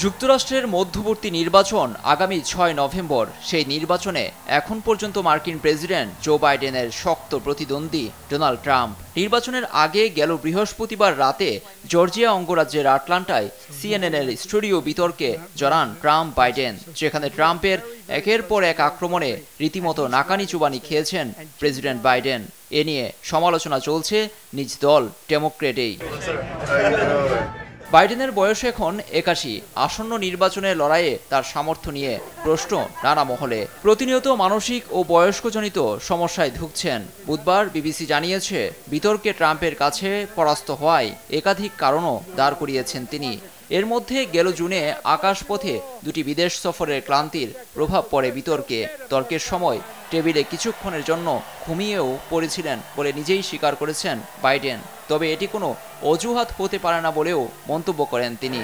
যুক্তরাষ্ট্রের মধ্যবর্তী নির্বাচন আগামী ৬ নভেম্বর। সেই নির্বাচনে এখন পর্যন্ত মার্কিন প্রেসিডেন্ট জো বাইডেনের শক্ত প্রতিদ্বন্দ্বী ডোনাল্ড ট্রাম্প। নির্বাচনের আগে গেল বৃহস্পতিবার রাতে জর্জিয়া অঙ্গরাজ্যের আটলান্টায় সিএনএনের স্টুডিও বিতর্কে জড়ান ট্রাম্প বাইডেন, যেখানে ট্রাম্পের একের পর এক আক্রমণে রীতিমতো নাকানি চুবানি খেয়েছেন প্রেসিডেন্ট বাইডেন। এ নিয়ে সমালোচনা চলছে নিজ দল ডেমোক্রেটেই। বাইডেনের বয়স এখন ৮১। আসন্ন নির্বাচনের লড়াইয়ে তার সামর্থ্য নিয়ে প্রশ্ন নানা মহলে। প্রতিনিয়ত মানসিক ও বয়স্কজনিত সমস্যায় ভুগছেন। বুধবার বিবিসি জানিয়েছে, বিতর্কে ট্রাম্পের কাছে পরাস্ত হওয়ায় একাধিক কারণও দাঁড় করিয়েছেন তিনি। এর মধ্যে গেল জুনে আকাশপথে দুটি বিদেশ সফরের ক্লান্তির প্রভাব পড়ে বিতর্কে। তর্কের সময় টেবিলে কিছুক্ষণের জন্য ঘুমিয়েও পড়েছিলেন বলে নিজেই স্বীকার করেছেন বাইডেন। তবে এটি কোনো অজুহাত হতে পারে না বলেও মন্তব্য করেন তিনি।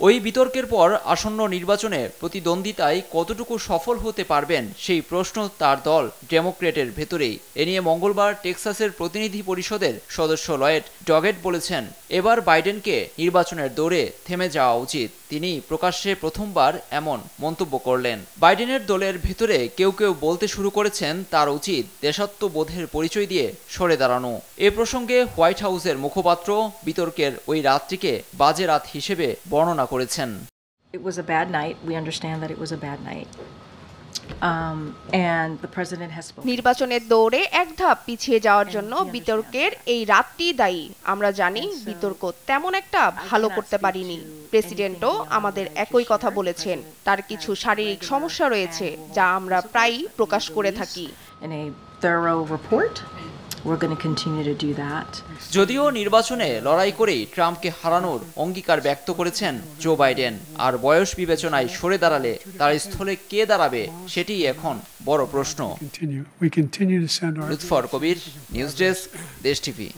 ওই বিতর্কের পর আসন্ন নির্বাচনে প্রতিদ্বন্দ্বিতায় কতটুকু সফল হতে পারবেন সেই প্রশ্ন তার দল ডেমোক্রেটের ভেতরেই। এ নিয়ে মঙ্গলবার টেক্সাসের প্রতিনিধি পরিষদের সদস্য লয়েড ডগেট বলেছেন, এবার বাইডেনকে নির্বাচনের দৌড়ে থেমে যাওয়া উচিত। তিনি প্রকাশ্যে প্রথমবার এমন মন্তব্য করলেন। বাইডেনের দলের ভেতরে কেউ কেউ বলতে শুরু করেছেন তার উচিত দেশাত্মবোধের পরিচয় দিয়ে সরে দাঁড়ানো। এ প্রসঙ্গে হোয়াইট হাউসের মুখপাত্র বিতর্কের ওই রাতটিকে বাজে রাত হিসেবে বর্ণনা করেছেন। It was a bad night. We understand that it was a bad night. And the president has spoken. নির্বাচনের দৌড়ে এক ধাপ পিছিয়ে যাওয়ার জন্য বিতর্কের এই রাতটি দায়ী। আমরা জানি বিতর্ক তেমন একটা ভালো করতে পারিনি। প্রেসিডেন্টও আমাদের একই কথা বলেছেন। তার কিছু শারীরিক সমস্যা রয়েছে যা আমরা প্রায়ই প্রকাশ করে থাকি। In a thorough report, we're going to continue to do that. যদিও নির্বাচনে লড়াই করেই ট্রাম্পকে হারানোর অঙ্গীকার ব্যক্ত করেছেন জো বাইডেন, আর বয়স বিবেচনায় সরে দাঁড়ালে তার স্থলে কে দাঁড়াবে সেটিই এখন বড় প্রশ্ন। লুৎফর কবির, নিউজ ডেস্ক, দেশ টিভি।